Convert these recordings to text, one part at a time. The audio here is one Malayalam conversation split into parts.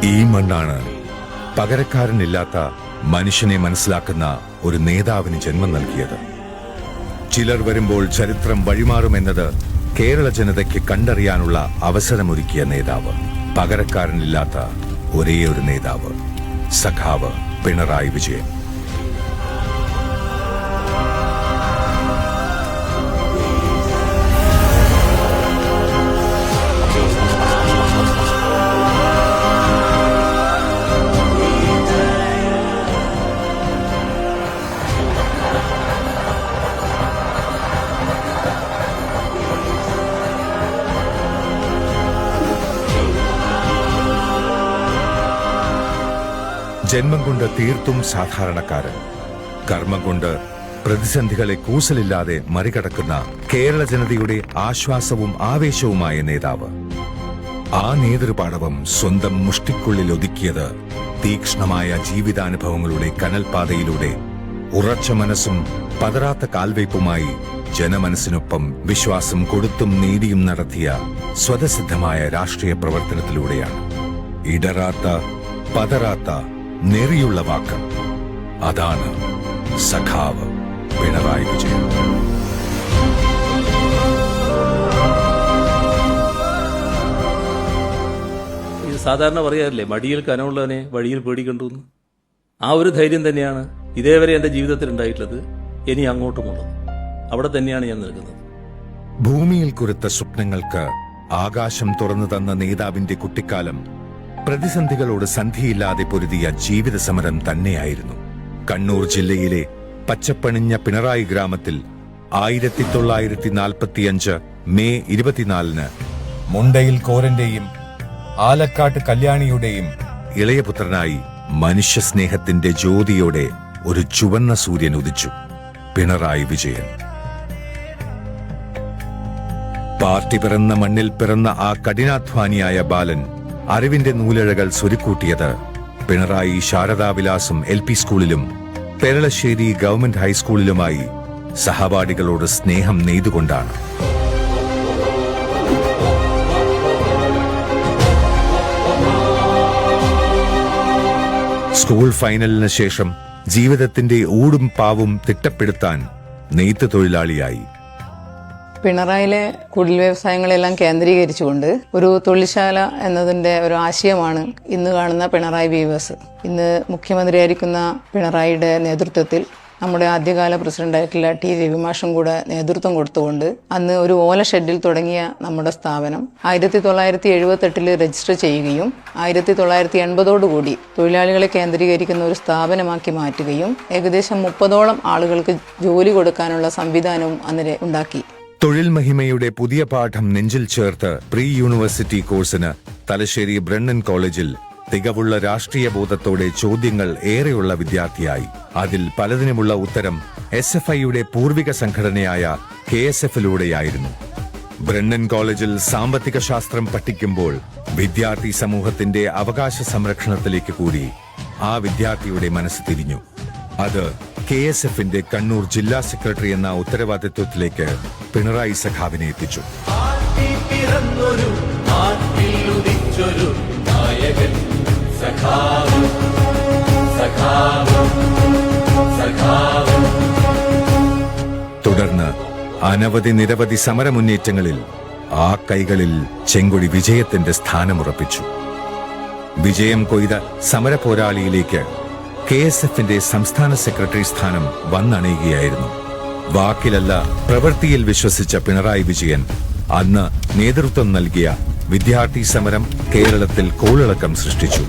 ഈ മണ്ണാണ് പകരക്കാരനില്ലാത്ത മനുഷ്യനെ മനസ്സിലാക്കുന്ന ഒരു നേതാവിന് ജന്മം നൽകിയത്. ചിലർ വരുമ്പോൾ ചരിത്രം വഴിമാറുമെന്നത് കേരള ജനതയ്ക്ക് കണ്ടറിയാനുള്ള അവസരമൊരുക്കിയ നേതാവ്. പകരക്കാരനില്ലാത്ത ഒരേ ഒരു നേതാവ്, സഖാവ് പിണറായി വിജയൻ. ജന്മം കൊണ്ട് തീർത്തും സാധാരണക്കാരൻ, കർമ്മം കൊണ്ട് പ്രതിസന്ധികളെ കൂസലില്ലാതെ മറികടക്കുന്ന കേരള ജനതയുടെ ആശ്വാസവും ആവേശവുമായ നേതാവ്. ആ നേതൃപാടവം സ്വന്തം മുഷ്ടിക്കുള്ളിൽ ഒതുക്കിയത് തീക്ഷ്ണമായ ജീവിതാനുഭവങ്ങളുടെ കനൽപാതയിലൂടെ ഉറച്ച മനസ്സും പതറാത്ത കാൽവയ്പുമായി ജനമനസ്സിനൊപ്പം വിശ്വാസം കൊടുത്തും നേടിയും നടത്തിയ സ്വതസിദ്ധമായ രാഷ്ട്രീയ പ്രവർത്തനത്തിലൂടെയാണ്. ഇടറാത്ത പതറാത്ത നെറിയുള്ള വാക്ക്, അതാണ് സഖാവ് പിണറായി വിജയൻ. ഇത് സാധാരണ പറയാറില്ലേ, മടിയിൽ കനമുള്ളവനെ വഴിയിൽ പേടിക്കണ്ടു. ആ ഒരു ധൈര്യം തന്നെയാണ് ഇതേവരെ എന്റെ ജീവിതത്തിൽ ഉണ്ടായിട്ടുള്ളത്, ഇനി അങ്ങോട്ടുമുള്ളത്. അവിടെ തന്നെയാണ് ഞാൻ നിൽക്കുന്നത്. ഭൂമിയിൽ കുരുത്ത സ്വപ്നങ്ങൾക്ക് ആകാശം തുറന്നു തന്ന നേതാവിന്റെ കുട്ടിക്കാലം പ്രതിസന്ധികളോട് സന്ധിയില്ലാതെ പൊരുതിയ ജീവിത സമരം തന്നെയായിരുന്നു. കണ്ണൂർ ജില്ലയിലെ പച്ചപ്പണിഞ്ഞ പിണറായി ഗ്രാമത്തിൽ 1945 മെയ് 24 മുണ്ടയിൽ കോരന്റെയും ആലക്കാട്ട് കല്യാണിയുടെയും ഇളയപുത്രനായി മനുഷ്യസ്നേഹത്തിന്റെ ജ്യോതിയോടെ ഒരു ചുവന്ന സൂര്യൻ ഉദിച്ചു, പിണറായി വിജയൻ. പാർട്ടി പിറന്ന മണ്ണിൽ പിറന്ന ആ കഠിനാധ്വാനിയായ ബാലൻ അറിവിന്റെ നൂലഴകൾ സ്വരുക്കൂട്ടിയത് പിണറായി ശാരദാവിലാസം LP സ്കൂളിലും പെരളശ്ശേരി ഗവൺമെന്റ് ഹൈസ്കൂളിലുമായി സഹപാഠികളോട് സ്നേഹം നെയ്തുകൊണ്ടാണ്. സ്കൂൾ ഫൈനലിന് ശേഷം ജീവിതത്തിന്റെ ഊടും പാവും തിട്ടപ്പെടുത്താൻ നെയ്ത്ത് തൊഴിലാളിയായി. പിണറായിലെ കുടിൽ വ്യവസായങ്ങളെല്ലാം കേന്ദ്രീകരിച്ചുകൊണ്ട് ഒരു തൊഴിൽശാല എന്നതിൻ്റെ ഒരു ആശയമാണ് ഇന്ന് കാണുന്ന പിണറായി വീവേഴ്സ്. ഇന്ന് മുഖ്യമന്ത്രിയായിരിക്കുന്ന പിണറായിയുടെ നേതൃത്വത്തിൽ നമ്മുടെ ആദ്യകാല പ്രസിഡന്റായിട്ടുള്ള ടി രവിമാഷും കൂടെ നേതൃത്വം കൊടുത്തുകൊണ്ട് അന്ന് ഒരു ഓല ഷെഡിൽ തുടങ്ങിയ നമ്മുടെ സ്ഥാപനം 1978 രജിസ്റ്റർ ചെയ്യുകയും 1980 തൊഴിലാളികളെ കേന്ദ്രീകരിക്കുന്ന ഒരു സ്ഥാപനമാക്കി മാറ്റുകയും ഏകദേശം 30ഓളം ആളുകൾക്ക് ജോലി കൊടുക്കാനുള്ള സംവിധാനവും അന്ന് ഉണ്ടാക്കി. തൊഴിൽ മഹിമയുടെ പുതിയ പാഠം നെഞ്ചിൽ ചേർത്ത് പ്രീ യൂണിവേഴ്സിറ്റി കോഴ്സിന് തലശ്ശേരി ബ്രണ്ണൻ കോളേജിൽ തികവുള്ള രാഷ്ട്രീയ ബോധത്തോടെ ചോദ്യങ്ങൾ ഏറെയുള്ള വിദ്യാർത്ഥിയായി. അതിൽ പലതിനുമുള്ള ഉത്തരം SFIയുടെ പൂർവിക സംഘടനയായ KSFിലൂടെയായിരുന്നു. ബ്രണ്ണൻ കോളേജിൽ സാമ്പത്തിക ശാസ്ത്രം പഠിക്കുമ്പോൾ വിദ്യാർത്ഥി സമൂഹത്തിന്റെ അവകാശ സംരക്ഷണത്തിലേക്ക് കൂടി ആ വിദ്യാർത്ഥിയുടെ മനസ്സ് തിരിഞ്ഞു. അത് KSFന്റെ കണ്ണൂർ ജില്ലാ സെക്രട്ടറി എന്ന ഉത്തരവാദിത്വത്തിലേക്ക് പിണറായി സഖാവിനെ എത്തിച്ചു. തുടർന്ന് നിരവധി സമരമുന്നേറ്റങ്ങളിൽ ആ കൈകളിൽ ചെങ്കൊടി വിജയത്തിന്റെ സ്ഥാനമുറപ്പിച്ചു. വിജയം കൊയ്ത സമരപോരാളിയിലേക്ക് KSFന്റെ സംസ്ഥാന സെക്രട്ടറി സ്ഥാനം വന്നണയുകയായിരുന്നു. വാക്കിലല്ല പ്രവൃത്തിയിൽ വിശ്വസിച്ച പിണറായി വിജയൻ അന്ന് നേതൃത്വം നൽകിയ വിദ്യാർത്ഥി സമരം കേരളത്തിൽ കോളിളക്കം സൃഷ്ടിച്ചു.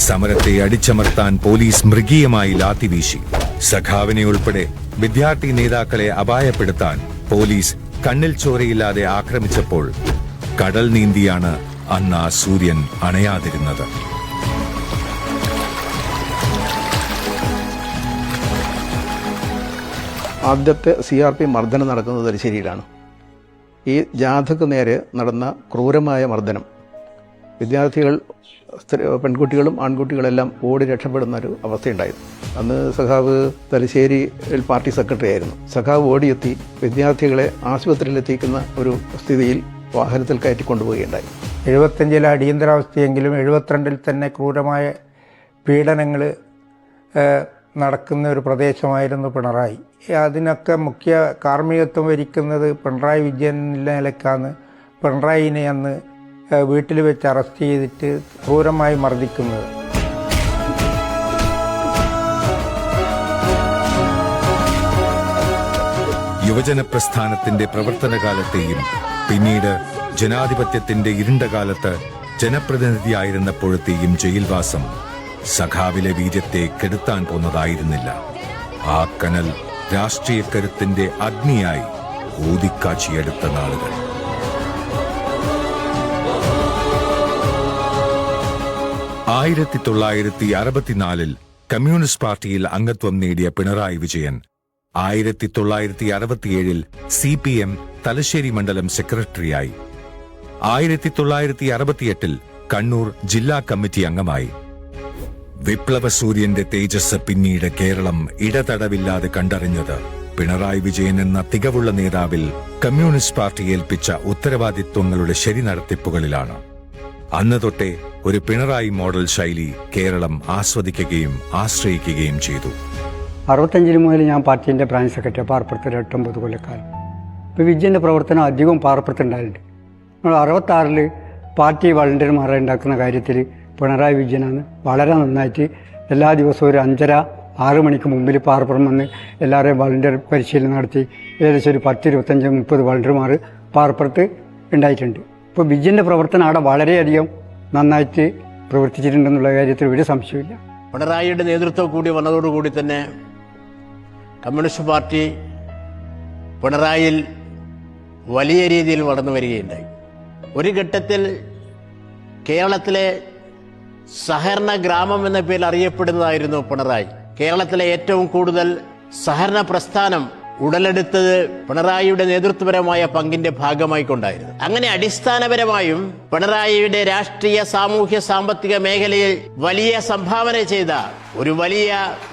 സമരത്തെ അടിച്ചമർത്താൻ പോലീസ് മൃഗീയമായി ലാത്തിവീശി. സഖാവിനെ ഉൾപ്പെടെ വിദ്യാർത്ഥി നേതാക്കളെ അപായപ്പെടുത്താൻ പോലീസ് കണ്ണിൽ ചോരയില്ലാതെ ആക്രമിച്ചപ്പോൾ കടൽ നീന്തിയാണ് അന്ന് ആ സൂര്യൻ അണയാതിരുന്നത്. ആദ്യത്തെ CRP മർദ്ദനം നടക്കുന്നത് തലശ്ശേരിയിലാണ്. ഈ ജാഥക്ക് നേരെ നടന്ന ക്രൂരമായ മർദ്ദനം വിദ്യാർത്ഥികൾ പെൺകുട്ടികളും ആൺകുട്ടികളെല്ലാം ഓടി രക്ഷപ്പെടുന്ന ഒരു അവസ്ഥയുണ്ടായിരുന്നു. അന്ന് സഖാവ് തലശ്ശേരിയിൽ പാർട്ടി സെക്രട്ടറി ആയിരുന്നു. സഖാവ് ഓടിയെത്തി വിദ്യാർത്ഥികളെ ആശുപത്രിയിലെത്തിക്കുന്ന ഒരു സ്ഥിതിയിൽ വാഹനത്തിൽ കയറ്റിക്കൊണ്ടുപോവുകയുണ്ടായി. 75 അടിയന്തരാവസ്ഥയെങ്കിലും 72 തന്നെ ക്രൂരമായ പീഡനങ്ങൾ നടക്കുന്ന ഒരു പ്രദേശമായിരുന്നു പിണറായി. അതിനൊക്കെ മുഖ്യ കാർമ്മികത്വം വഹിക്കുന്നത് പിണറായി വിജയൻ്റെ നിലക്കാണ്. പിണറായിനെ അന്ന് വീട്ടിൽ വെച്ച് അറസ്റ്റ് ചെയ്തിട്ട് ക്രൂരമായി മർദ്ദിക്കുന്നത്. യുവജന പ്രസ്ഥാനത്തിന്റെ പ്രവർത്തനകാലത്തെയും പിന്നീട് ജനാധിപത്യത്തിന്റെ ഇരുണ്ട കാലത്ത് ജനപ്രതിനിധിയായിരുന്നപ്പോഴത്തെയും ജയിൽവാസം സഖാവിലെ വീര്യത്തെ കെടുത്താൻ പോന്നതായിരുന്നില്ല. ആ കനൽ രാഷ്ട്രീയ കരുത്തിന്റെ അഗ്നിയായി ഊതിക്കാച്ചിയെടുത്ത നാളുകൾ. ആയിരത്തി 1964 കമ്മ്യൂണിസ്റ്റ് പാർട്ടിയിൽ അംഗത്വം നേടിയ പിണറായി വിജയൻ 1967 CPM തലശ്ശേരി മണ്ഡലം സെക്രട്ടറിയായി. 1968 കണ്ണൂർ ജില്ലാ കമ്മിറ്റി അംഗമായി. വിപ്ലവ സൂര്യന്റെ തേജസ് പിന്നീട് കേരളം ഇടതടവില്ലാതെ കണ്ടറിഞ്ഞത് പിണറായി വിജയൻ എന്ന തികവുള്ള നേതാവിൽ കമ്മ്യൂണിസ്റ്റ് പാർട്ടി ഏൽപ്പിച്ച ഉത്തരവാദിത്വങ്ങളുടെ ശരി നടത്തിപ്പുകളിലാണ്. അന്ന് തൊട്ടേ ഒരു പിണറായി മോഡൽ ശൈലി കേരളം ആസ്വദിക്കുകയും ആശ്രയിക്കുകയും ചെയ്തു. 65 മുതൽ ഞാൻ പാർട്ടീൻ്റെ ബ്രാഞ്ച് സെക്രട്ടറി പാറപ്പുറത്ത് 8-9 കൊല്ലക്കാലം. ഇപ്പോൾ വിജയൻ്റെ പ്രവർത്തനം അധികവും പാറപ്പുറത്തുണ്ടായിട്ടുണ്ട്. 66 പാർട്ടി വളണ്ടിയർമാരെ ഉണ്ടാക്കുന്ന കാര്യത്തിൽ പിണറായി വിജയനാണ് വളരെ നന്നായിട്ട് എല്ലാ ദിവസവും ഒരു 5:30-6 മണിക്ക് മുമ്പിൽ പാറപ്പുറം വന്ന് എല്ലാവരെയും വളണ്ടിയർ പരിശീലനം നടത്തി ഏകദേശം ഒരു 10-25-30 വളണ്ടിയർമാർ പാറപ്പുറത്ത് ഉണ്ടായിട്ടുണ്ട്. ഇപ്പോൾ വിജയൻ്റെ പ്രവർത്തനം അവിടെ വളരെയധികം നന്നായിട്ട് പ്രവർത്തിച്ചിട്ടുണ്ടെന്നുള്ള കാര്യത്തിൽ ഒരു സംശയമില്ല. പിണറായിയുടെ നേതൃത്വം കൂടി വന്നതോടുകൂടി തന്നെ കമ്മ്യൂണിസ്റ്റ് പാർട്ടി പിണറായിൽ വലിയ രീതിയിൽ വളർന്നു വരികയുണ്ടായി. ഒരു ഘട്ടത്തിൽ കേരളത്തിലെ സഹകരണ ഗ്രാമം എന്ന പേരിൽ അറിയപ്പെടുന്നതായിരുന്നു പിണറായി. കേരളത്തിലെ ഏറ്റവും കൂടുതൽ സഹകരണ പ്രസ്ഥാനം ഉടലെടുത്തത് പിണറായിയുടെ നേതൃത്വപരമായ പങ്കിന്റെ ഭാഗമായിക്കൊണ്ടായിരുന്നു. അങ്ങനെ അടിസ്ഥാനപരമായും പിണറായിയുടെ രാഷ്ട്രീയ സാമൂഹ്യ സാമ്പത്തിക മേഖലയിൽ വലിയ സംഭാവന ചെയ്ത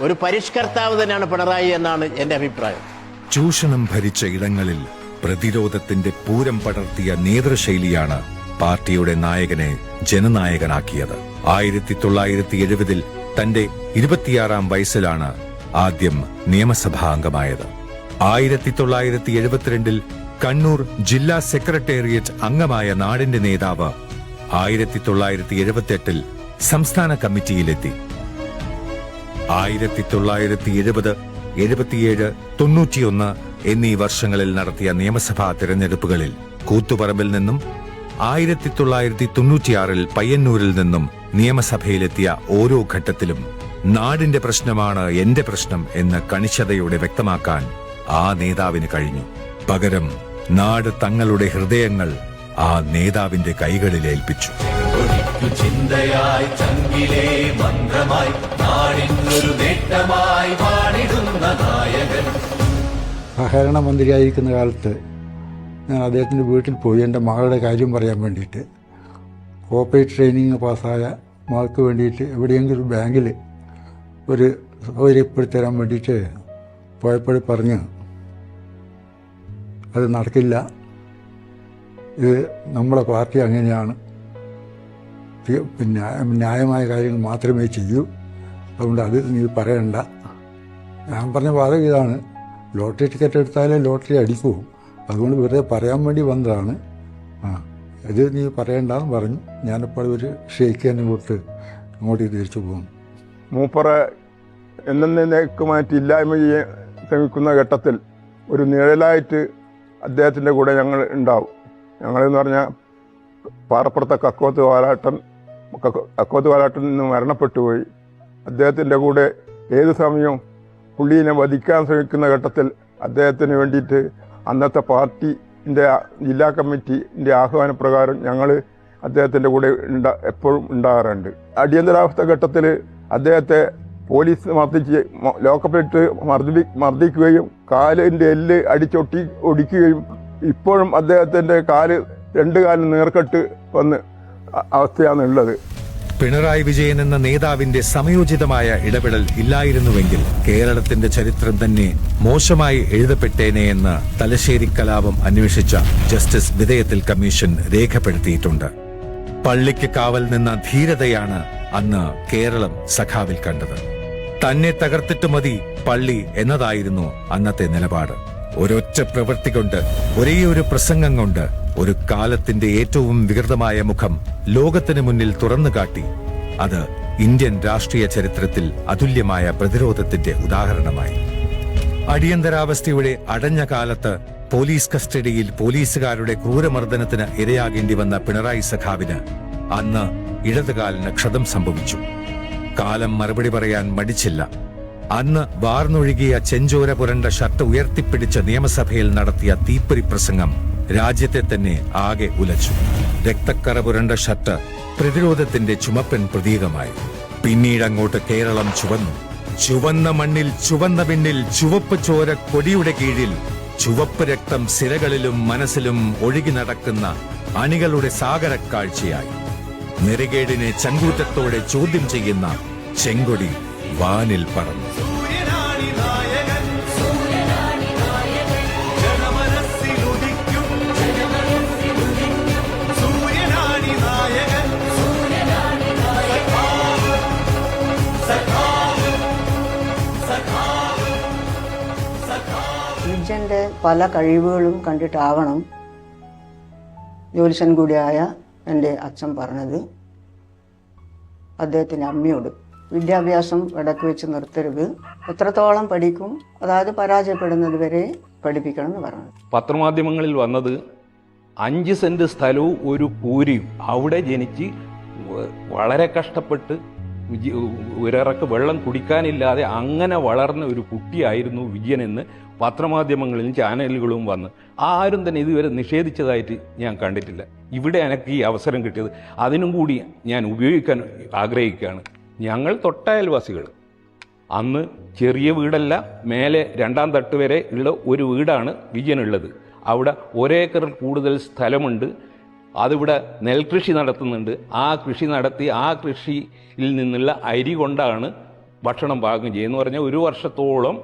ഒരു പരിഷ്കർത്താവ് തന്നെയാണ് പിണറായി എന്നാണ് എന്റെ അഭിപ്രായം. ചൂഷണം ഭരിച്ച ഇടങ്ങളിൽ പ്രതിരോധത്തിന്റെ പൂരം പടർത്തിയ നേതൃശൈലിയാണ് പാർട്ടിയുടെ നായകനെ ജനനായകനാക്കിയത്. 1970 തന്റെ 26-ാം വയസ്സിലാണ് ആദ്യം നിയമസഭാ അംഗമായത്. 1972 കണ്ണൂർ ജില്ലാ സെക്രട്ടേറിയറ്റ് അംഗമായ നാടിന്റെ നേതാവ് 1978 സംസ്ഥാന കമ്മിറ്റിയിലെത്തി. 1970, 77, 91 എന്നീ വർഷങ്ങളിൽ നടത്തിയ നിയമസഭാ തിരഞ്ഞെടുപ്പുകളിൽ കൂത്തുപറമ്പിൽ നിന്നും 1996 പയ്യന്നൂരിൽ നിന്നും നിയമസഭയിലെത്തിയ ഓരോ ഘട്ടത്തിലും നാടിന്റെ പ്രശ്നമാണ് എന്റെ പ്രശ്നം എന്ന് കണിശതയോടെ വ്യക്തമാക്കാൻ ആ നേതാവിന് കഴിഞ്ഞു. പകരം നാട് തങ്ങളുടെ ഹൃദയങ്ങൾ ആ നേതാവിന്റെ കൈകളിൽ ഏൽപ്പിച്ചു. ചിന്തയായി ചങ്കിലേ മന്ത്രമായി നാടിനൊരു നേട്ടമായി വാണിടുന്ന നായകൻ. സഹകരണ മന്ത്രിയായിരിക്കുന്ന കാലത്ത് ഞാൻ അദ്ദേഹത്തിൻ്റെ വീട്ടിൽ പോയി എൻ്റെ മകളുടെ കാര്യം പറയാൻ വേണ്ടിയിട്ട്. കോപ്പറേറ്റ് ട്രെയിനിങ് പാസ്സായ മകൾക്ക് വേണ്ടിയിട്ട് എവിടെയെങ്കിലും ബാങ്കിൽ ഒരു സൗകര്യപ്പെടുത്തി തരാൻ വേണ്ടിയിട്ട് പോയപ്പോൾ പറഞ്ഞു അത് നടക്കില്ല, ഇത് നമ്മളെ പാർട്ടി അങ്ങനെയാണ്, പിന്നെ ന്യായമായ കാര്യങ്ങൾ മാത്രമേ ചെയ്യൂ, അതുകൊണ്ട് അത് നീ പറയണ്ട. ഞാൻ പറഞ്ഞ വാദം ഇതാണ്, ലോട്ടറി ടിക്കറ്റ് എടുത്താലേ ലോട്ടറി അടിക്കൂ, അതുകൊണ്ട് വെറുതെ പറയാൻ വേണ്ടി വന്നതാണ്, ഇത് നീ പറയണ്ടെന്ന് പറഞ്ഞു. ഞാനിപ്പോൾ ഒരു ഷെയ്ക്ക് തന്നെ കൊടുത്ത് അങ്ങോട്ട് തിരിച്ചു പോകുന്നു. മൂപ്പറെ എന്നേക്കുമായിട്ട് ഇല്ലായ്മ ചെയ്യാൻ ശ്രമിക്കുന്ന ഘട്ടത്തിൽ ഒരു നിഴലായിട്ട് അദ്ദേഹത്തിൻ്റെ കൂടെ ഞങ്ങൾ ഉണ്ടാവും. ഞങ്ങളെന്ന് പറഞ്ഞാൽ പാറപ്പുറത്തെ കക്കോത്ത് വാലാട്ടൻ നിന്ന് മരണപ്പെട്ടു പോയി. അദ്ദേഹത്തിൻ്റെ കൂടെ ഏത് സമയവും പുള്ളീനെ വധിക്കാൻ ശ്രമിക്കുന്ന ഘട്ടത്തിൽ അദ്ദേഹത്തിന് വേണ്ടിയിട്ട് അന്നത്തെ പാർട്ടിൻ്റെ ജില്ലാ കമ്മിറ്റിൻ്റെ ആഹ്വാനപ്രകാരം ഞങ്ങൾ അദ്ദേഹത്തിൻ്റെ കൂടെ എപ്പോഴും ഉണ്ടാകാറുണ്ട്. അടിയന്തരാവസ്ഥ ഘട്ടത്തിൽ അദ്ദേഹത്തെ പോലീസ് ലോക്കപ്പിലിട്ട് മർദ്ദിക്കുകയും കാലിൻ്റെ എല്ല് ഒടിക്കുകയും ഇപ്പോഴും അദ്ദേഹത്തിൻ്റെ രണ്ട് കാലും നേർക്കെട്ട് വന്ന് അവസ്ഥയാണുള്ളത്. പിണറായി വിജയൻ എന്ന നേതാവിന്റെ സമയോചിതമായ ഇടപെടൽ ഇല്ലായിരുന്നുവെങ്കിൽ കേരളത്തിന്റെ ചരിത്രം തന്നെ മോശമായി എഴുതപ്പെട്ടേനെ എന്ന് തലശ്ശേരി കലാപം അന്വേഷിച്ച ജസ്റ്റിസ് വിധേയത്തിൽ കമ്മീഷൻ രേഖപ്പെടുത്തിയിട്ടുണ്ട്. പള്ളിക്ക് കാവൽ നിന്ന ധീരതയാണ് അന്ന് കേരളം സഖാവിൽ കണ്ടത്. തന്നെ തകർത്തിട്ട് മതി പള്ളി എന്നതായിരുന്നു അന്നത്തെ നിലപാട്. ഒരൊറ്റ പ്രവൃത്തി കൊണ്ട്, ഒരേയൊരു പ്രസംഗം കൊണ്ട് ഒരു കാലത്തിന്റെ ഏറ്റവും വികൃതമായ മുഖം ലോകത്തിന് മുന്നിൽ തുറന്നുകാട്ടി. അത് ഇന്ത്യൻ രാഷ്ട്രീയ ചരിത്രത്തിൽ അതുല്യമായ പ്രതിരോധത്തിന്റെ ഉദാഹരണമായി. അടിയന്തരാവസ്ഥയുടെ അടഞ്ഞ കാലത്ത് പോലീസ് കസ്റ്റഡിയിൽ പോലീസുകാരുടെ ക്രൂരമർദ്ദനത്തിന് ഇരയാകേണ്ടി വന്ന പിണറായി സഖാവിന് അന്ന് ഇടതുകാലിന് ക്ഷതം സംഭവിച്ചു. കാലം മറുപടി പറയാൻ മടിച്ചില്ല. അന്ന് വാർന്നൊഴുകിയ ചെഞ്ചോര പുരണ്ട ഷർട്ട് ഉയർത്തിപ്പിടിച്ച് നിയമസഭയിൽ നടത്തിയ തീപ്പൊരി പ്രസംഗം രാജ്യത്തെ തന്നെ ആകെ ഉലച്ചു. രക്തക്കറ പുരണ്ട ഷർട്ട് പ്രതിരോധത്തിന്റെ ചുമപ്പൻ പ്രതീകമായി. പിന്നീടങ്ങോട്ട് കേരളം ചുവന്നു. ചുവന്ന മണ്ണിൽ, ചുവന്ന പിന്നിൽ, ചുവപ്പ് ചോര കൊടിയുടെ കീഴിൽ ചുവപ്പ് രക്തം സിരകളിലും മനസ്സിലും ഒഴുകി നടക്കുന്ന അണികളുടെ സാഗരക്കാഴ്ചയായി. നെറികേടിനെ ചങ്കൂറ്റത്തോടെ ചോദ്യം ചെയ്യുന്ന ചെങ്കൊടി വാനിൽ പറന്നു. വിജയന്റെ പല കഴിവുകളും കണ്ടിട്ടാവണം ജ്യോത്സ്യൻ കൂടിയായ എൻ്റെ അച്ഛൻ പറഞ്ഞത് അദ്ദേഹത്തിൻ്റെ അമ്മയോട്, വിദ്യാഭ്യാസം ഇടയ്ക്ക് വെച്ച് നിർത്തരുത്, എത്രത്തോളം പഠിക്കും, അതായത് പരാജയപ്പെടുന്നത് വരെ പഠിപ്പിക്കണം എന്ന് പറഞ്ഞു. പത്രമാധ്യമങ്ങളിൽ വന്നത് 5 സെന്റ് സ്ഥലവും ഒരു കൂരിയും, അവിടെ ജനിച്ച് വളരെ കഷ്ടപ്പെട്ട് ഒരിറക്ക് വെള്ളം കുടിക്കാനില്ലാതെ അങ്ങനെ വളർന്ന ഒരു കുട്ടിയായിരുന്നു വിജയനെന്ന് പത്രമാധ്യമങ്ങളിലും ചാനലുകളും വന്ന് ആരും തന്നെ ഇതുവരെ നിഷേധിച്ചതായിട്ട് ഞാൻ കണ്ടിട്ടില്ല. ഇവിടെ എനിക്ക് ഈ അവസരം കിട്ടിയത് അതിനും കൂടി ഞാൻ ഉപയോഗിക്കാൻ ആഗ്രഹിക്കുകയാണ്. ഞങ്ങൾ തൊട്ടയൽവാസികൾ, അന്ന് ചെറിയ വീടല്ല, മേലെ 2ാം തട്ട് വരെ ഉള്ള ഒരു വീടാണ് വിജയനുള്ളത്. അവിടെ 1 ഏക്കറിൽ കൂടുതൽ സ്ഥലമുണ്ട്. അതിവിടെ നെൽകൃഷി നടത്തുന്നുണ്ട്. ആ കൃഷി നടത്തി ആ കൃഷിയിൽ നിന്നുള്ള അരി കൊണ്ടാണ് ഭക്ഷണം പാകം ചെയ്യുന്നത്. പറഞ്ഞാൽ 1 വർഷത്തോളം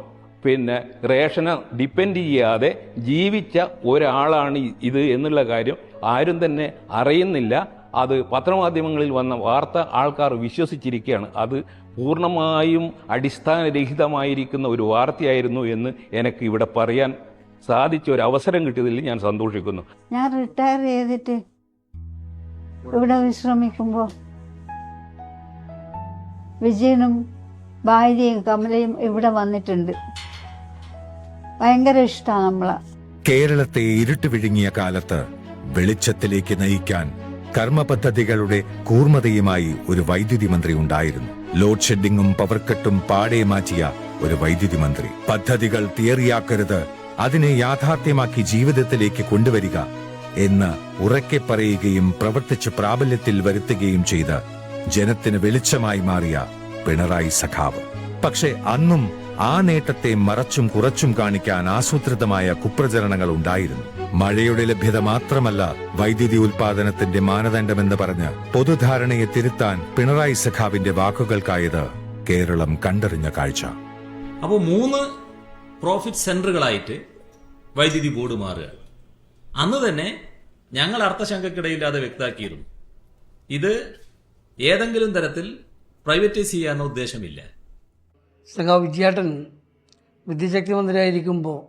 റേഷനെ ഡിപ്പെൻഡ് ചെയ്യാതെ ജീവിച്ച ഒരാളാണ് ഇത് എന്നുള്ള കാര്യം ആരും തന്നെ അറിയുന്നില്ല. അത് പത്രമാധ്യമങ്ങളിൽ വന്ന വാർത്ത ആൾക്കാർ വിശ്വസിച്ചിരിക്കുകയാണ്. അത് പൂർണ്ണമായും അടിസ്ഥാനരഹിതമായിരിക്കുന്ന ഒരു വാർത്തയായിരുന്നു എന്ന് എനിക്ക് ഇവിടെ പറയാൻ സാധിച്ച ഒരു അവസരം കിട്ടിയതിൽ ഞാൻ സന്തോഷിക്കുന്നു. ഞാൻ റിട്ടയർ ചെയ്തിട്ട് ഇവിടെ വിശ്രമിക്കുമ്പോൾ വിജയനും ഭാര്യയും കമലയും ഇവിടെ വന്നിട്ടുണ്ട്. ഭയങ്കര ഇഷ്ടമാണ് നമ്മളെ. കേരളത്തെ ഇരുട്ട് വിഴുങ്ങിയ കാലത്ത് വെളിച്ചത്തിലേക്ക് നയിക്കാൻ കർമ്മപദ്ധതികളുടെ കൂർമ്മതയുമായി ഒരു വൈദ്യുതി മന്ത്രി ഉണ്ടായിരുന്നു. ലോഡ് ഷെഡിങ്ങും പവർ കട്ടും പാടെ മാറ്റിയ ഒരു വൈദ്യുതി മന്ത്രി. പദ്ധതികൾ തിയറിയാക്കരുത്, അതിനെ യാഥാർത്ഥ്യമാക്കി ജീവിതത്തിലേക്ക് കൊണ്ടുവരിക എന്ന് ഉറക്കെ പറയുകയും പ്രവർത്തിച്ച് പ്രാബല്യത്തിൽ വരുത്തുകയും ചെയ്ത് ജനത്തിന് വെളിച്ചമായി മാറിയ പിണറായി സഖാവ്. പക്ഷെ അന്നും ആ നേട്ടത്തെ മറച്ചും കുറച്ചും കാണിക്കാൻ ആസൂത്രിതമായ കുപ്രചരണങ്ങൾ ഉണ്ടായിരുന്നു. മഴയുടെ ലഭ്യത മാത്രമല്ല വൈദ്യുതി ഉൽപാദനത്തിന്റെ മാനദണ്ഡമെന്ന് പറഞ്ഞ് പൊതുധാരണയെ തിരുത്താൻ പിണറായി സഖാവിന്റെ വാക്കുകൾക്കായത് കേരളം കണ്ടറിഞ്ഞ കാഴ്ച. അപ്പോൾ 3 പ്രോഫിറ്റ് സെന്ററുകളായിട്ട് വൈദ്യുതി ബോർഡ് മാറുക. അന്ന് തന്നെ ഞങ്ങൾ അർത്ഥശങ്കക്കിടയില്ലാതെ വ്യക്തമാക്കിയിരുന്നു, ഇത് ഏതെങ്കിലും തരത്തിൽ പ്രൈവറ്റൈസ് ചെയ്യാനോ ഉദ്ദേശമില്ല. സഖാവ് വിജയേട്ടൻ വിദ്യാശക്തി മന്ത്രിയായിരിക്കുമ്പോൾ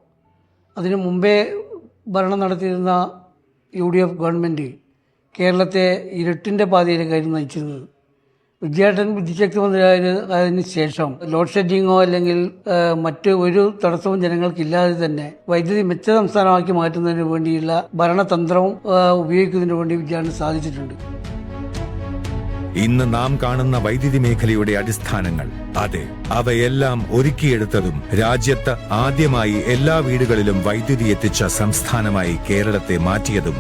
അതിനു മുമ്പേ ഭരണം നടത്തിയിരുന്ന UDF ഗവൺമെൻറ് കേരളത്തെ ഇരുട്ടിൻ്റെ പാതയിലേക്കായിരുന്നു നയിച്ചിരുന്നത്. വിജയേട്ടൻ വിദ്യാശക്തി മന്ത്രിയായതിനു ശേഷം ലോഡ് ഷെഡിങ്ങോ അല്ലെങ്കിൽ മറ്റ് ഒരു തടസ്സവും ജനങ്ങൾക്കില്ലാതെ തന്നെ വൈദ്യുതി മെച്ച സംസ്ഥാനമാക്കി മാറ്റുന്നതിന് വേണ്ടിയുള്ള ഭരണതന്ത്രവും ഉപയോഗിക്കുന്നതിന് വേണ്ടി വിജയേട്ടന് സാധിച്ചിട്ടുണ്ട്. ഇന്ന് നാം കാണുന്ന വൈദ്യുതി മേഖലയുടെ അടിസ്ഥാനങ്ങൾ, അതെ, അവയെല്ലാം ഒരുക്കിയെടുത്തതും രാജ്യത്ത് ആദ്യമായി എല്ലാ വീടുകളിലും വൈദ്യുതി എത്തിച്ച സംസ്ഥാനമായി കേരളത്തെ മാറ്റിയതും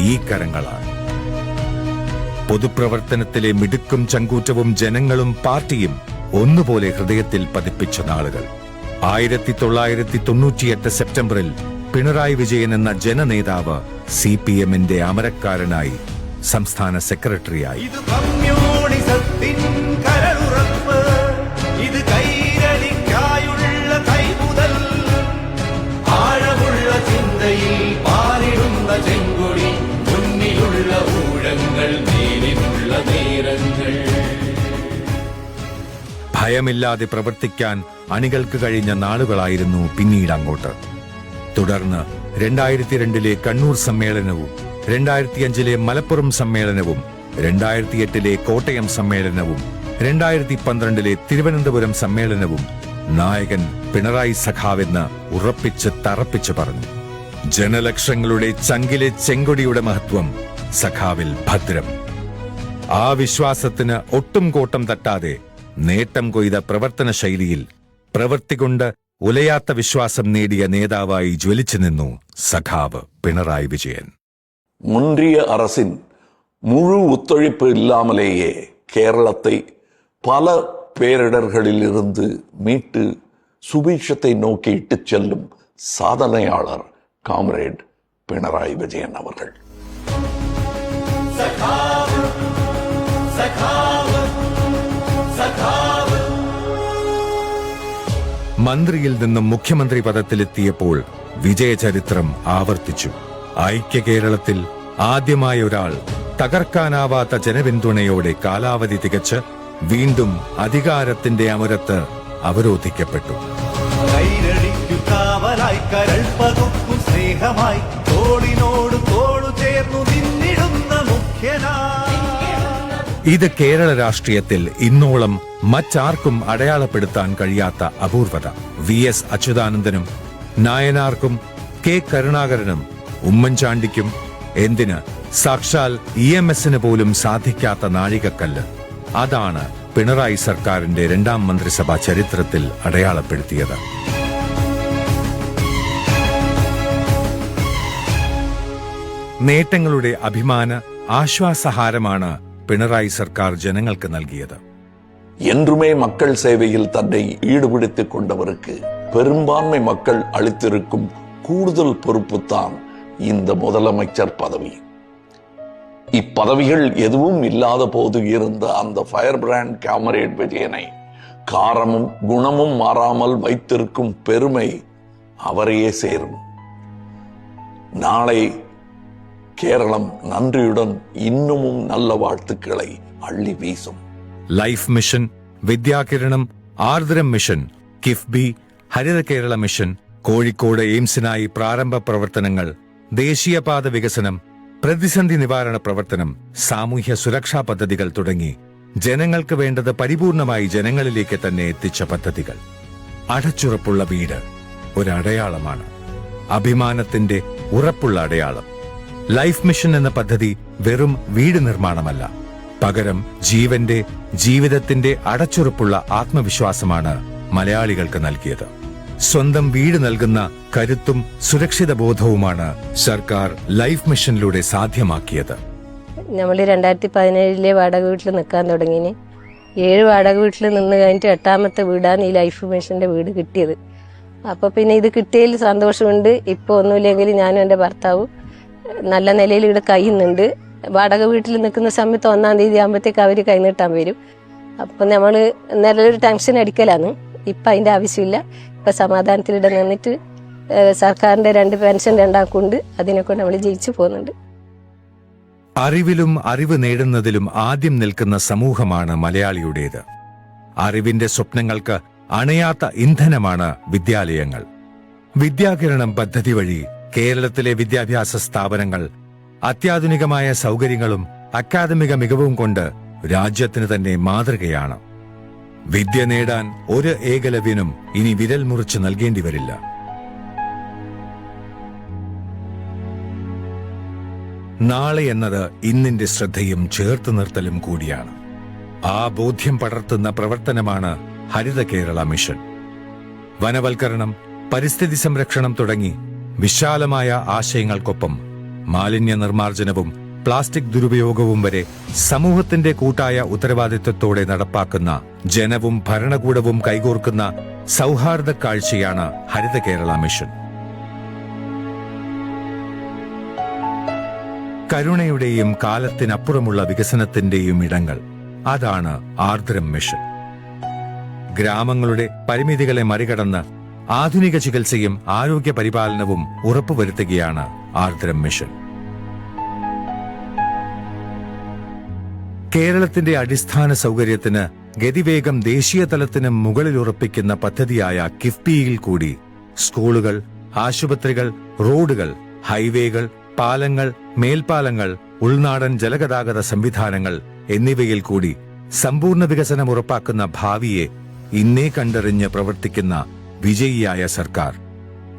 ഈ കരങ്ങളാണ്. പൊതുപ്രവർത്തനത്തിലെ മിടുക്കും ചങ്കൂറ്റവും ജനങ്ങളും പാർട്ടിയും ഒന്നുപോലെ ഹൃദയത്തിൽ പതിപ്പിച്ച നാളുകൾ. 1998 സെപ്റ്റംബറിൽ പിണറായി വിജയൻ എന്ന ജനനേതാവ് CPM-ന്റെ അമരക്കാരനായി സംസ്ഥാന സെക്രട്ടറിയായി. ഇത് കമ്മ്യൂണിസത്തിൻ കരളുറപ്പ്, ഇത് കൈരളിക്കായുള്ള കൈമുതൽ, ആഴമുള്ള ചിന്തയിൽ പാറിടുന്ന ചെങ്കൊടി, മുന്നിലുള്ള ഊഴങ്ങൾ നേരിൽ ഭയമില്ലാതെ പ്രവർത്തിക്കാൻ അണികൾക്ക് കഴിഞ്ഞ നാളുകളായിരുന്നു പിന്നീട് അങ്ങോട്ട്. തുടർന്ന് 2002 കണ്ണൂർ സമ്മേളനവും 2005 മലപ്പുറം സമ്മേളനവും 2008 കോട്ടയം സമ്മേളനവും 2012 തിരുവനന്തപുരം സമ്മേളനവും നായകൻ പിണറായി സഖാവെന്ന് ഉറപ്പിച്ച് തറപ്പിച്ച് പറഞ്ഞു. ജനലക്ഷങ്ങളുടെ ചങ്കിലെ ചെങ്കൊടിയുടെ മഹത്വം സഖാവിൽ ഭദ്രം. ആ വിശ്വാസത്തിന് ഒട്ടും കോട്ടം തട്ടാതെ നേട്ടം കൊയ്ത പ്രവർത്തന ശൈലിയിൽ പ്രവൃത്തികൊണ്ട് ഉലയാത്ത വിശ്വാസം നേടിയ നേതാവായി ജ്വലിച്ചു നിന്നു സഖാവ് പിണറായി വിജയൻ. முன்றிய அரசின் முழு ஒத்துழைப்பு இல்லாமலேயே கேரளத்தை பல பேரிடர்களிலிருந்து மீட்டு சுபீட்சத்தை நோக்கி இட்டுச் செல்லும் சாதனையாளர் காம்ரேட் பினராயி விஜயன் அவர்கள். മന്ത്രിയിൽ നിന്നും മുഖ്യമന്ത്രി പദത്തിലെത്തിയപ്പോൾ വിജയചരിത്രം ആവർത്തിച്ചു. ഐക്യ കേരളത്തിൽ ആദ്യമായ ഒരാൾ തകർക്കാനാവാത്ത ജനപിന്തുണയോടെ കാലാവധി തികച്ച് വീണ്ടും അധികാരത്തിന്റെ അമരത്ത് അവരോധിക്കപ്പെട്ടു. കൈരളിക്കു കാവലായി കരൾ പകുക്കും സ്നേഹമായി തോളിനോട് തോളു ചേർന്നു നിന്നിടുന്ന മുഖ്യനായി. ഇത് കേരള രാഷ്ട്രീയത്തിൽ ഇന്നോളം മറ്റാർക്കും അടയാളപ്പെടുത്താൻ കഴിയാത്ത അപൂർവത. VS അച്യുതാനന്ദനും നായനാർക്കും കെ കരുണാകരനും ഉമ്മൻചാണ്ടിക്കും എന്തിന് സാക്ഷാൽ EMSന് പോലും സാധിക്കാത്ത നാഴികക്കല്ല്. അതാണ് പിണറായി സർക്കാരിന്റെ രണ്ടാം മന്ത്രിസഭ ചരിത്രത്തിൽ അടയാളപ്പെടുത്തിയത്. നേട്ടങ്ങളുടെ അഭിമാന ആശ്വാസഹാരമാണ് പിണറായി സർക്കാർ ജനങ്ങൾക്ക് നൽകിയത്. என்றுமே மக்கள் சேவையில் தன்னை ஈடுபடுத்திக் கொண்டவருக்கு பெரும்பான்மை மக்கள் அளித்திருக்கும் கூடுதல் பொறுப்புத்தான் இந்த முதலமைச்சர் பதவி. இப்பதவிகள் எதுவும் இல்லாத போது இருந்த அந்த ஃபயர் பிராண்ட் காம்ரேட் விஜயனை காரமும் குணமும் மாறாமல் வைத்திருக்கும் பெருமை அவரையே சேரும். நாளை கேரளம் நன்றியுடன் இன்னமும் நல்ல வாழ்த்துக்களை அள்ளி வீசும். Life mission, Vidyakiranam, Aardram mission, KIIFB, Haritha Kerala mission, Kozhikode എയിംസിനായി പ്രാരംഭ പ്രവർത്തനങ്ങൾ, ദേശീയപാത വികസനം, പ്രതിസന്ധി നിവാരണ പ്രവർത്തനം, സാമൂഹ്യ സുരക്ഷാ പദ്ധതികൾ തുടങ്ങി ജനങ്ങൾക്ക് വേണ്ടത് പരിപൂർണമായി ജനങ്ങളിലേക്ക് തന്നെ എത്തിച്ച പദ്ധതികൾ. അടച്ചുറപ്പുള്ള വീട് ഒരടയാളമാണ്, അഭിമാനത്തിന്റെ ഉറപ്പുള്ള അടയാളം. ലൈഫ് മിഷൻ എന്ന പദ്ധതി വെറും വീട് നിർമ്മാണമല്ല, പകരം ജീവന്റെ, ജീവിതത്തിന്റെ അടച്ചുറപ്പുള്ള ആത്മവിശ്വാസമാണ് മലയാളികൾക്ക് നൽകിയത്. സ്വന്തം വീട് നൽകുന്ന കരുത്തും സുരക്ഷിത ബോധവുമാണ് സർക്കാർ ലൈഫ് മിഷനിലൂടെ സാധ്യമാക്കിയത്. നമ്മൾ 2017 വാടക വീട്ടിൽ നിൽക്കാൻ തുടങ്ങിന്. 7 വാടക വീട്ടിൽ നിന്ന് കഴിഞ്ഞിട്ട് 8ാമത്തെ വീടാണ് ഈ ലൈഫ് മിഷന്റെ വീട് കിട്ടിയത്. അപ്പൊ പിന്നെ ഇത് കിട്ടിയതിൽ സന്തോഷമുണ്ട്. ഇപ്പൊ ഒന്നുമില്ലെങ്കിൽ ഞാനും എൻ്റെ ഭർത്താവും നല്ല നിലയിൽ ഇവിടെ കഴിയുന്നുണ്ട്. വാടക വീട്ടിൽ നിൽക്കുന്ന സമയത്ത് 1-ാം തീയതി ആകുമ്പോഴത്തേക്ക് അവർ കൈനീട്ടാൻ വരും. അപ്പം നമ്മൾ നല്ലൊരു ടെൻഷൻ അടിക്കലാണ്. ഇപ്പം അതിൻ്റെ ആവശ്യമില്ല. ഇപ്പം സമാധാനത്തിൽ ഇവിടെ നിന്നിട്ട് സർക്കാരിൻ്റെ 2 പെൻഷൻ 2 കൊണ്ട് അതിനെക്കൊണ്ട് നമ്മൾ ജയിച്ചു പോകുന്നുണ്ട്. അറിവിലും അറിവ് നേടുന്നതിലും ആദ്യം നിൽക്കുന്ന സമൂഹമാണ് മലയാളിയുടേത്. അറിവിന്റെ സ്വപ്നങ്ങൾക്ക് അണയാത്ത ഇന്ധനമാണ് വിദ്യാലയങ്ങൾ. വിദ്യാകിരണം പദ്ധതി വഴി കേരളത്തിലെ വിദ്യാഭ്യാസ സ്ഥാപനങ്ങൾ അത്യാധുനികമായ സൗകര്യങ്ങളും അക്കാദമിക മികവും കൊണ്ട് രാജ്യത്തിന് തന്നെ മാതൃകയാണ്. വിദ്യ നേടാൻ ഒരു ഏകലവ്യനും ഇനി വിരൽ മുറിച്ച് നൽകേണ്ടി വരില്ല. നാളെ എന്നത് ഇന്നിന്റെ ശ്രദ്ധയും ചേർത്ത് നിർത്തലും കൂടിയാണ്. ആ ബോധ്യം പടർത്തുന്ന പ്രവർത്തനമാണ് ഹരിത കേരള മിഷൻ. വനവൽക്കരണം, പരിസ്ഥിതി സംരക്ഷണം തുടങ്ങി വിശാലമായ ആശയങ്ങൾക്കൊപ്പം മാലിന്യ നിർമ്മാർജ്ജനവും പ്ലാസ്റ്റിക് ദുരുപയോഗവും വരെ സമൂഹത്തിന്റെ കൂട്ടായ ഉത്തരവാദിത്വത്തോടെ നടപ്പാക്കുന്ന, ജനവും ഭരണകൂടവും കൈകോർക്കുന്ന സൗഹാർദ്ദ കാഴ്ചയാണ് ഹരിത കേരള മിഷൻ. കരുണയുടെയും കാലത്തിനപ്പുറമുള്ള വികസനത്തിന്റെയും ഇടങ്ങൾ, അതാണ് ആർദ്രം മിഷൻ. ഗ്രാമങ്ങളുടെ പരിമിതികളെ മറികടന്ന് ആധുനിക ചികിത്സയും ആരോഗ്യ പരിപാലനവും ഉറപ്പുവരുത്തുകയാണ് ആർദ്രം മിഷൻ. കേരളത്തിന്റെ അടിസ്ഥാന സൗകര്യത്തിന് ഗതിവേഗം ദേശീയ തലത്തിന് മുകളിൽ ഉറപ്പിക്കുന്ന പദ്ധതിയായ കിഫ്ബിയിൽ കൂടി സ്കൂളുകൾ, ആശുപത്രികൾ, റോഡുകൾ, ഹൈവേകൾ, പാലങ്ങൾ, മേൽപ്പാലങ്ങൾ, ഉൾനാടൻ ജലഗതാഗത സംവിധാനങ്ങൾ എന്നിവയിൽ കൂടി സമ്പൂർണ്ണ വികസനം ഉറപ്പാക്കുന്ന ഭാവിയെ ഇന്നേ കണ്ടറിഞ്ഞ് പ്രവർത്തിക്കുന്ന വിജയിയായ സർക്കാർ.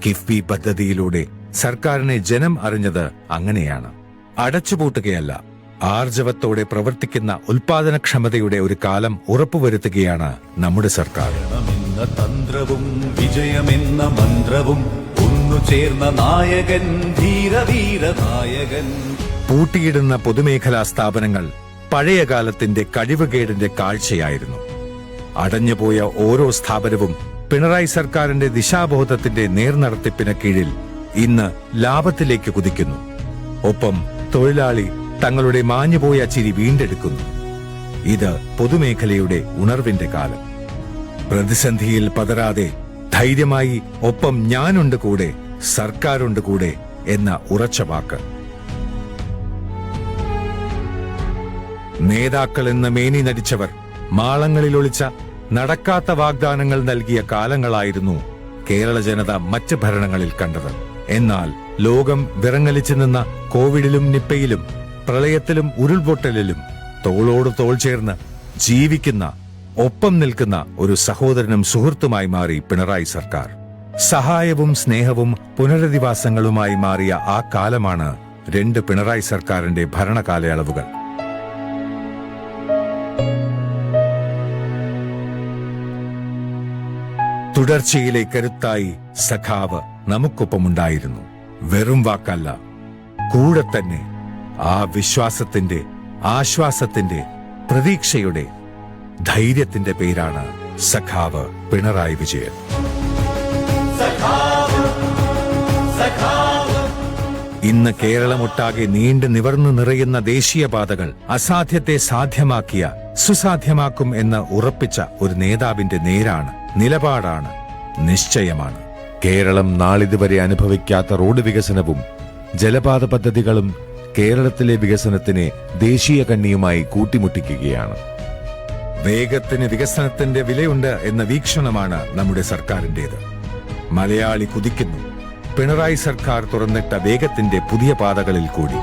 കിഫ്ബി പദ്ധതിയിലൂടെ സർക്കാരിനെ ജനം അറിഞ്ഞത് അങ്ങനെയാണ്. അടച്ചുപൂട്ടുകയല്ല, ആർജവത്തോടെ പ്രവർത്തിക്കുന്ന ഉൽപാദനക്ഷമതയുടെ ഒരു കാലം ഉറപ്പുവരുത്തുകയാണ് നമ്മുടെ സർക്കാർ. തന്ത്രവും വിജയമെന്ന മന്ത്രവും ഒന്നു ചേർന്ന നായകൻ, ധീരവീര നായകൻ. പൂട്ടിയിടുന്ന പൊതുമേഖലാ സ്ഥാപനങ്ങൾ പഴയ കാലത്തിന്റെ കഴിവുകേടിന്റെ കാഴ്ചയായിരുന്നു. അടഞ്ഞുപോയ ഓരോ സ്ഥാപനവും പിണറായി സർക്കാരിന്റെ ദിശാബോധത്തിന്റെ നേർനടത്തിപ്പിന് കീഴിൽ ഇന്ന് ലാഭത്തിലേക്ക് കുതിക്കുന്നു. ഒപ്പം തൊഴിലാളി തങ്ങളുടെ മാഞ്ഞുപോയ ചിരി വീണ്ടെടുക്കുന്നു. ഇത് പൊതുമേഖലയുടെ ഉണർവിന്റെ കാലം. പ്രതിസന്ധിയിൽ പതരാതെ ധൈര്യമായി ഒപ്പം ഞാനുണ്ട് കൂടെ, സർക്കാരുണ്ട് കൂടെ എന്ന ഉറച്ച വാക്ക്. നേതാക്കളെന്ന് മേനി നടിച്ചവർ മാളങ്ങളിൽ ഒളിച്ച നടക്കാത്ത വാഗ്ദാനങ്ങൾ നൽകിയ കാലങ്ങളായിരുന്നു കേരള ജനത മറ്റ് ഭരണങ്ങളിൽ കണ്ടത്. എന്നാൽ ലോകം വിറങ്ങലിച്ചു നിന്ന കോവിഡിലും നിപ്പയിലും പ്രളയത്തിലും ഉരുൾപൊട്ടലിലും തോളോട് തോൾ ചേർന്ന് ജീവിക്കുന്ന, ഒപ്പം നിൽക്കുന്ന ഒരു സഹോദരനും സുഹൃത്തുമായി മാറി പിണറായി സർക്കാർ. സഹായവും സ്നേഹവും പുനരധിവാസങ്ങളുമായി മാറിയ ആ കാലമാണ് 2 പിണറായി സർക്കാരിന്റെ ഭരണകാലയളവുകൾ. തുടർച്ചയിലെ കരുത്തായി സഖാവ് നമുക്കൊപ്പമുണ്ടായിരുന്നു. വെറും വാക്കല്ല, കൂടെ തന്നെ. ആ വിശ്വാസത്തിന്റെ, ആശ്വാസത്തിന്റെ, പ്രതീക്ഷയുടെ, ധൈര്യത്തിന്റെ പേരാണ് സഖാവ് പിണറായി വിജയൻ. ഇന്ന് കേരളമൊട്ടാകെ നീണ്ടു നിവർന്നു നിറയുന്ന ദേശീയപാതകൾ അസാധ്യത്തെ സാധ്യമാക്കിയ, സുസാധ്യമാക്കും എന്ന് ഉറപ്പിച്ച ഒരു നേതാവിന്റെ നേരാണ്, നിലപാടാണ്, നിശ്ചയമാണ്. കേരളം നാളിതുവരെ അനുഭവിക്കാത്ത റോഡ് വികസനവും ജലപാത പദ്ധതികളും കേരളത്തിലെ വികസനത്തിനെ ദേശീയ കണ്ണിയുമായി കൂട്ടിമുട്ടിക്കുകയാണ്. വേഗത്തിന് വികസനത്തിന്റെ വിലയുണ്ട് എന്ന വീക്ഷണമാണ് നമ്മുടെ സർക്കാരിന്റേത്. മലയാളി കുതിക്കുന്നു. പിണറായി സർക്കാർ തുറന്നിട്ട വേഗത്തിന്റെ പുതിയ പാതകളിൽ കൂടി.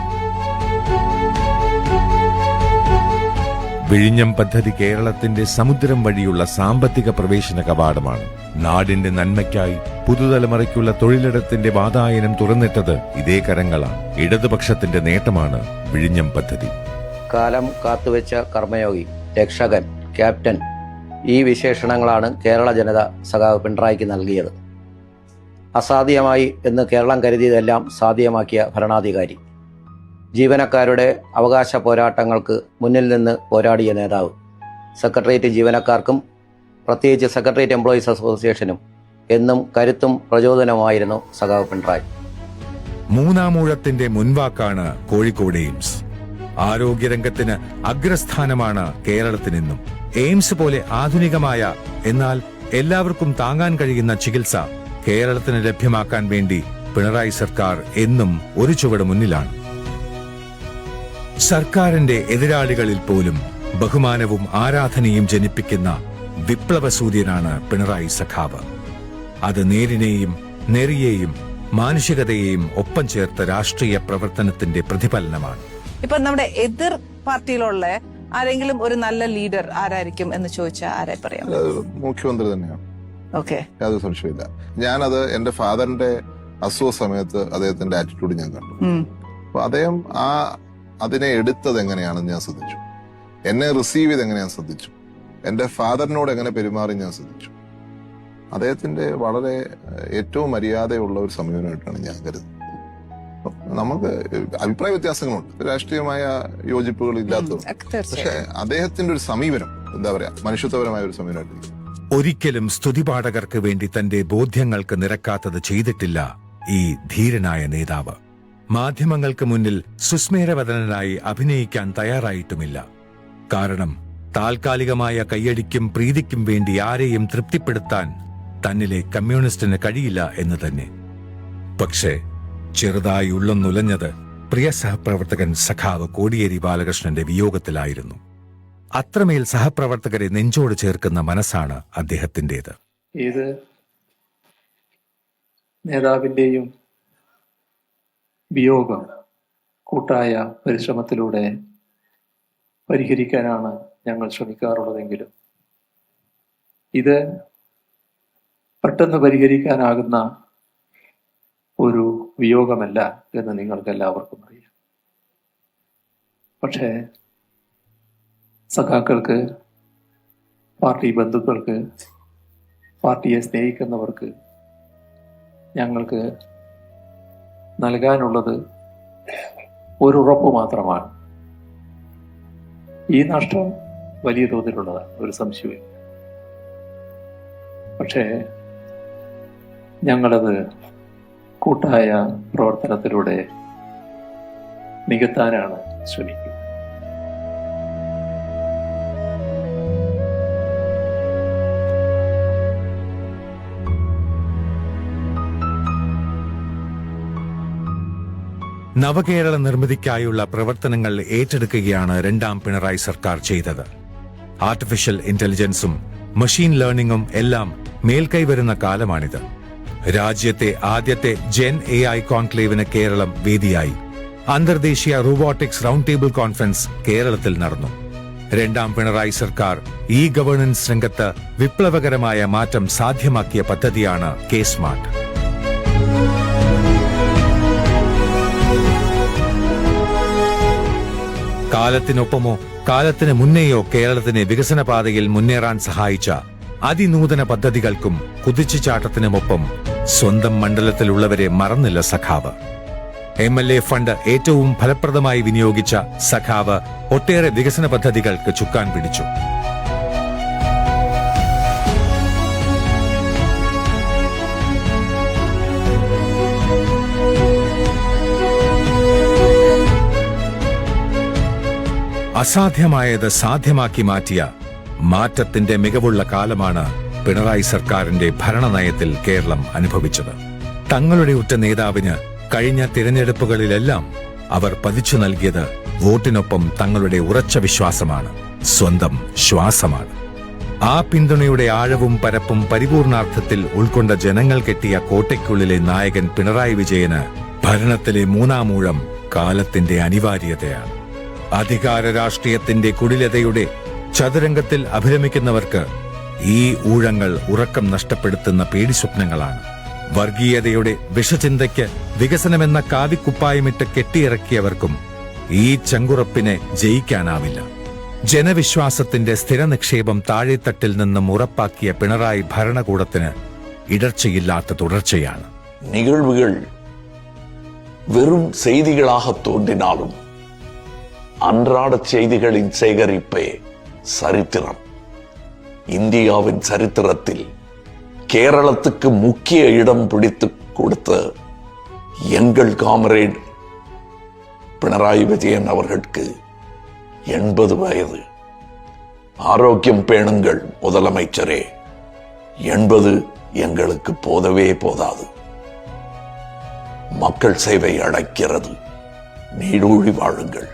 വിഴിഞ്ഞം പദ്ധതി കേരളത്തിന്റെ സമുദ്രം വഴിയുള്ള സാമ്പത്തിക പ്രവേശന കവാടമാണ്. നാടിന്റെ നന്മയ്ക്കായി പുതുതലമുറയ്ക്കുള്ള തൊഴിലിടത്തിന്റെ വാതായനം തുറന്നിട്ടത് ഇതേ കരങ്ങളാണ്. ഇടതുപക്ഷത്തിന്റെ നേട്ടമാണ് വിഴിഞ്ഞം പദ്ധതി. കാലം കാത്തുവെച്ച കർമ്മയോഗി, രക്ഷകൻ, ക്യാപ്റ്റൻ, ഈ വിശേഷണങ്ങളാണ് കേരള ജനത സഖാവ് പിണറായിക്ക് നൽകിയത്. അസാധ്യമായി എന്ന് കേരളം കരുതിയതെല്ലാം സാധ്യമാക്കിയ ഭരണാധികാരി, ജീവനക്കാരുടെ അവകാശ പോരാട്ടങ്ങൾക്ക് മുന്നിൽ നിന്ന് പോരാടിയ നേതാവ്. സെക്രട്ടേറിയറ്റ് ജീവനക്കാർക്കും പ്രത്യേകിച്ച് സെക്രട്ടേറിയറ്റ് എംപ്ലോയീസ് അസോസിയേഷനും എന്നും കരുത്തും പ്രചോദനവുമായിരുന്നു സഖാവ് പിണറായി. മൂന്നാമൂഴത്തിന്റെ മുൻവാക്കാണ് കോഴിക്കോട് എയിംസ്. ആരോഗ്യരംഗത്തിന് അഗ്രസ്ഥാനമാണ് കേരളത്തിനെന്നും. എയിംസ് പോലെ ആധുനികമായ, എന്നാൽ എല്ലാവർക്കും താങ്ങാൻ കഴിയുന്ന ചികിത്സ കേരളത്തിന് ലഭ്യമാക്കാൻ വേണ്ടി പിണറായി സർക്കാർ എന്നും ഒരു ചുവട് മുന്നിലാണ്. സർക്കാരിന്റെ എതിരാളികളിൽ പോലും ബഹുമാനവും ആരാധനയും ജനിപ്പിക്കുന്ന വിപ്ലവസൂര്യനാണ് പിണറായി സഖാവ്. അത് നേരിനെയും നെറിയെയും മാനുഷികതയെയും ഒപ്പം ചേർത്ത രാഷ്ട്രീയ പ്രവർത്തനത്തിന്റെ പ്രതിഫലനമാണ്. ഇപ്പൊ നമ്മുടെ എതിർ പാർട്ടിയിലുള്ള ആരെങ്കിലും ഒരു നല്ല ലീഡർ ആരായിരിക്കും എന്ന് ചോദിച്ചാൽ ആരായി പറയാം? മുഖ്യമന്ത്രി തന്നെയാണ്. ഓക്കെ, യാതൊരു സംശയമില്ല. ഞാനത് എന്റെ ഫാദറിന്റെ അസുഖ സമയത്ത് അദ്ദേഹത്തിന്റെ ആറ്റിറ്റ്യൂഡ് ഞാൻ കണ്ടു. അപ്പൊ അദ്ദേഹം അതിനെ എടുത്തത് എങ്ങനെയാണെന്ന് ഞാൻ ശ്രദ്ധിച്ചു. എന്നെ റിസീവ് ചെയ്ത് എങ്ങനെ ഞാൻ ശ്രദ്ധിച്ചു. എന്റെ ഫാദറിനോട് എങ്ങനെ പെരുമാറി ഞാൻ ശ്രദ്ധിച്ചു. അദ്ദേഹത്തിന്റെ വളരെ ഏറ്റവും മര്യാദയുള്ള ഒരു സമീപനമായിട്ടാണ് ഞാൻ കരുതുന്നത്. നമുക്ക് അഭിപ്രായ വ്യത്യാസങ്ങളുണ്ട്, രാഷ്ട്രീയമായ യോജിപ്പുകൾ ഇല്ലാത്തതുണ്ട്. പക്ഷെ അദ്ദേഹത്തിന്റെ ഒരു സമീപനം, എന്താ പറയാ, മനുഷ്യത്വപരമായ ഒരു സമീപനമായിട്ട് ഒരിക്കലും സ്തുതിപാഠകർക്ക് വേണ്ടി തന്റെ ബോധ്യങ്ങൾക്ക് നിരക്കാത്തത് ചെയ്തിട്ടില്ല ഈ ധീരനായ നേതാവ്. മാധ്യമങ്ങൾക്ക് മുന്നിൽ സുസ്മേരവദനായി അഭിനയിക്കാൻ തയ്യാറായിട്ടുമില്ല. കാരണം താൽക്കാലികമായ കയ്യടിക്കും പ്രീതിക്കും വേണ്ടി ആരെയും തൃപ്തിപ്പെടുത്താൻ തന്നിലെ കമ്മ്യൂണിസ്റ്റിന് കഴിയില്ല എന്ന് തന്നെ. പക്ഷേ ചെറുതായി ഉള്ളൊന്നുലഞ്ഞത് പ്രിയ സഹപ്രവർത്തകൻ സഖാവ് കോടിയേരി ബാലകൃഷ്ണന്റെ വിയോഗത്തിലായിരുന്നു. അത്രമേൽ സഹപ്രവർത്തകരെ നെഞ്ചോട് ചേർക്കുന്ന മനസ്സാണ് അദ്ദേഹത്തിൻ്റെത്. ഏത് നേതാവിൻ്റെയും വിയോഗം കൂട്ടായ പരിശ്രമത്തിലൂടെ പരിഹരിക്കാനാണ് ഞങ്ങൾ ശ്രമിക്കാറുള്ളതെങ്കിലും ഇത് പെട്ടെന്ന് പരിഹരിക്കാനാകുന്ന ഒരു വിയോഗമല്ല എന്ന് നിങ്ങൾക്ക് എല്ലാവർക്കും അറിയാം. പക്ഷേ സഖാക്കൾക്ക്, പാർട്ടി ബന്ധുക്കൾക്ക്, പാർട്ടിയെ സ്നേഹിക്കുന്നവർക്ക് ഞങ്ങൾക്ക് നൽകാനുള്ളത് ഒരു ഉറപ്പ് മാത്രമാണ്. ഈ നഷ്ടം വലിയ തോതിലുള്ളതാണ്, ഒരു സംശയവും. പക്ഷേ ഞങ്ങളത് കൂട്ടായ പ്രവർത്തനത്തിലൂടെ നികത്താനാണ് ശ്രമിക്കുന്നത്. നവകേരള നിർമ്മിതിക്കായുള്ള പ്രവർത്തനങ്ങൾ ഏറ്റെടുക്കുകയാണ് രണ്ടാം പിണറായി സർക്കാർ ചെയ്തത്. ആർട്ടിഫിഷ്യൽ ഇന്റലിജൻസും മെഷീൻ ലേണിംഗും എല്ലാം മേൽക്കൈ വരുന്ന കാലമാണിത്. രാജ്യത്തെ ആദ്യത്തെ ജെൻ AI കോൺക്ലേവിന് കേരളം വേദിയായി. അന്തർദേശീയ റോബോട്ടിക്സ് റൗണ്ട് ടേബിൾ കോൺഫറൻസ് കേരളത്തിൽ നടന്നു. രണ്ടാം പിണറായി സർക്കാർ ഗവേണൻസ് രംഗത്ത് വിപ്ലവകരമായ മാറ്റം സാധ്യമാക്കിയ പദ്ധതിയാണ് K-സ്മാർട്ട്. കാലത്തിനൊപ്പമോ കാലത്തിന് മുന്നേയോ കേരളത്തിനെ വികസന പാതയിൽ മുന്നേറാൻ സഹായിച്ച അതിനൂതന പദ്ധതികൾക്കും കുതിച്ചുചാട്ടത്തിനുമൊപ്പം സ്വന്തം മണ്ഡലത്തിലുള്ളവരെ മറന്നില്ല സഖാവ്. MLA ഫണ്ട് ഏറ്റവും ഫലപ്രദമായി വിനിയോഗിച്ച സഖാവ് ഒട്ടേറെ വികസന പദ്ധതികൾക്ക് ചുക്കാൻ പിടിച്ചു. അസാധ്യമായത് സാധ്യമാക്കി മാറ്റിയ മാറ്റത്തിന്റെ മികവുള്ള കാലമാണ് പിണറായി സർക്കാരിന്റെ ഭരണനയത്തിൽ കേരളം അനുഭവിച്ചത്. തങ്ങളുടെ ഉറ്റ നേതാവിന് കഴിഞ്ഞ തിരഞ്ഞെടുപ്പുകളിലെല്ലാം അവർ പതിച്ചു നൽകിയത് വോട്ടിനൊപ്പം തങ്ങളുടെ ഉറച്ച വിശ്വാസമാണ്, സ്വന്തം ശ്വാസമാണ്. ആ പിന്തുണയുടെ ആഴവും പരപ്പും പരിപൂർണാർത്ഥത്തിൽ ഉൾക്കൊണ്ട ജനങ്ങൾ കെട്ടിയ കോട്ടയ്ക്കുള്ളിലെ നായകൻ പിണറായി വിജയന് ഭരണത്തിലെ മൂന്നാമൂഴം കാലത്തിന്റെ അനിവാര്യതയാണ്. അധികാര രാഷ്ട്രീയത്തിന്റെ കുടിലതയുടെ ചതുരംഗത്തിൽ അഭിരമിക്കുന്നവർക്ക് ഈ ഊഴങ്ങൾ ഉറക്കം നഷ്ടപ്പെടുത്തുന്ന പേടിസ്വപ്നങ്ങളാണ്. വർഗീയതയുടെ വിഷചിന്തയ്ക്ക് വികസനമെന്ന കാവിക്കുപ്പായമിട്ട് കെട്ടിയിറക്കിയവർക്കും ഈ ചങ്കുറപ്പിനെ ജയിക്കാനാവില്ല. ജനവിശ്വാസത്തിന്റെ സ്ഥിരനിക്ഷേപം താഴെത്തട്ടിൽ നിന്നും ഉറപ്പാക്കിയ പിണറായി ഭരണകൂടത്തിന് ഇടർച്ചയില്ലാത്ത തുടർച്ചയാണ്. நிகழ்வுகள் வெறும் செய்திகளாக தோன்றினாலும் அன்றாட செய்திகளின் சேகரிப்பே சரித்திரம். இந்தியாவின் சரித்திரத்தில் கேரளத்துக்கு முக்கிய இடம் பிடித்து கொடுத்த எங்கள் காமரேட் பினராயி விஜயன் அவர்களுக்கு 80 வயது. ஆரோக்கியம் பேணுங்கள் முதலமைச்சரே, 80 எங்களுக்கு போதவே போதாது. மக்கள் சேவை அழைக்கிறது, நீடூழி வாழுங்கள்.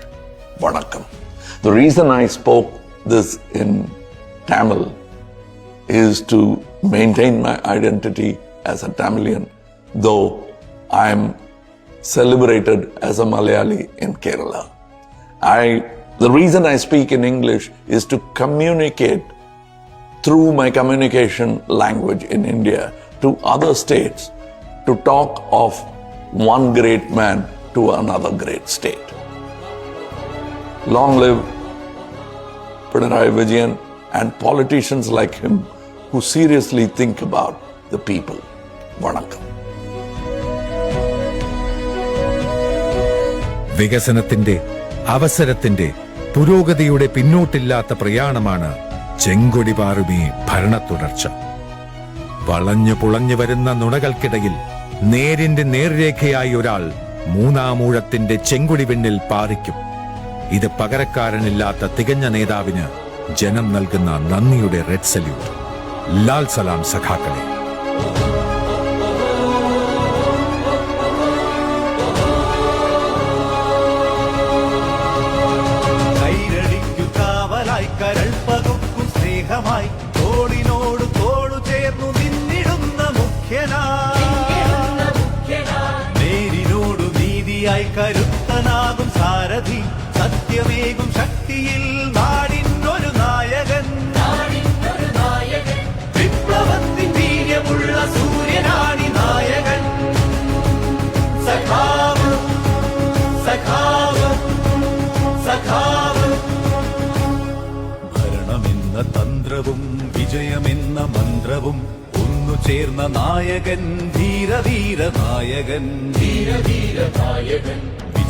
வணக்கம். The reason I spoke this in Tamil is to maintain my identity as a Tamilian, though I am celebrated as a Malayali in Kerala. The reason I speak in English is to communicate through my communication language in India to other states, to talk of one great man to another great state. Long live Pinarayi Vijayan and politicians like him who seriously think about the people. Vanakkam. വികസനത്തിന്റെ, അവസരത്തിന്റെ, പുരോഗതിയുടെ പിന്നോട്ടില്ലാത്ത പ്രയാണമാണ് ചെങ്കൊടി പാറുമീ ഭരണത്തുടർച്ച. വളഞ്ഞു പുളഞ്ഞു വരുന്ന നുണകൾക്കിടയിൽ നേരിന്റെ നേർരേഖയായി ഒരാൾ മൂന്നാമൂഴത്തിന്റെ ചെങ്കൊടി വെണ്ണിൽ പാറിക്കും. ഇത് പകരക്കാരനില്ലാത്ത തികഞ്ഞ നേതാവിന് ജനം നൽകുന്ന നന്ദിയുടെ റെഡ് സല്യൂട്ട്. ലാൽ സലാം സഖാക്കളെ. കൈരടിക്കു കാവലായി കര സാരഥി സത്യമേകും ശക്തിയിൽ നാടിനൊരു നായകൻ വിപ്ലവത്തിൻ വീര്യമുള്ള സൂര്യനാണി നായകൻ സഖാവ് സഖാവ് സഖാവ് ഭരണമെന്ന തന്ത്രവും വിജയമെന്ന മന്ത്രവും ഒന്നു ചേർന്ന നായകൻ ധീരവീര നായകൻ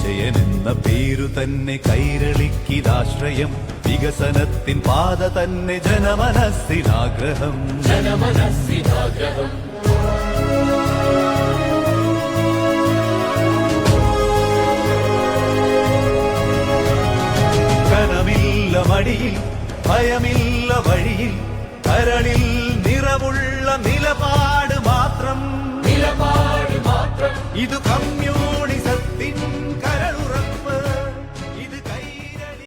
വിജയനെന്ന പേരു തന്നെ കൈരളിക്കിതാശ്രയം വികസനത്തിൻ പാത തന്നെ ജനമനസ്സിനാഗ്രഹം കനമില്ല മടിയിൽ ഭയമില്ല വഴിയിൽ കരളിൽ നിറവുള്ള നിലപാട് മാത്രം ഇത് കമ്മ്യൂണിസ്റ്റ്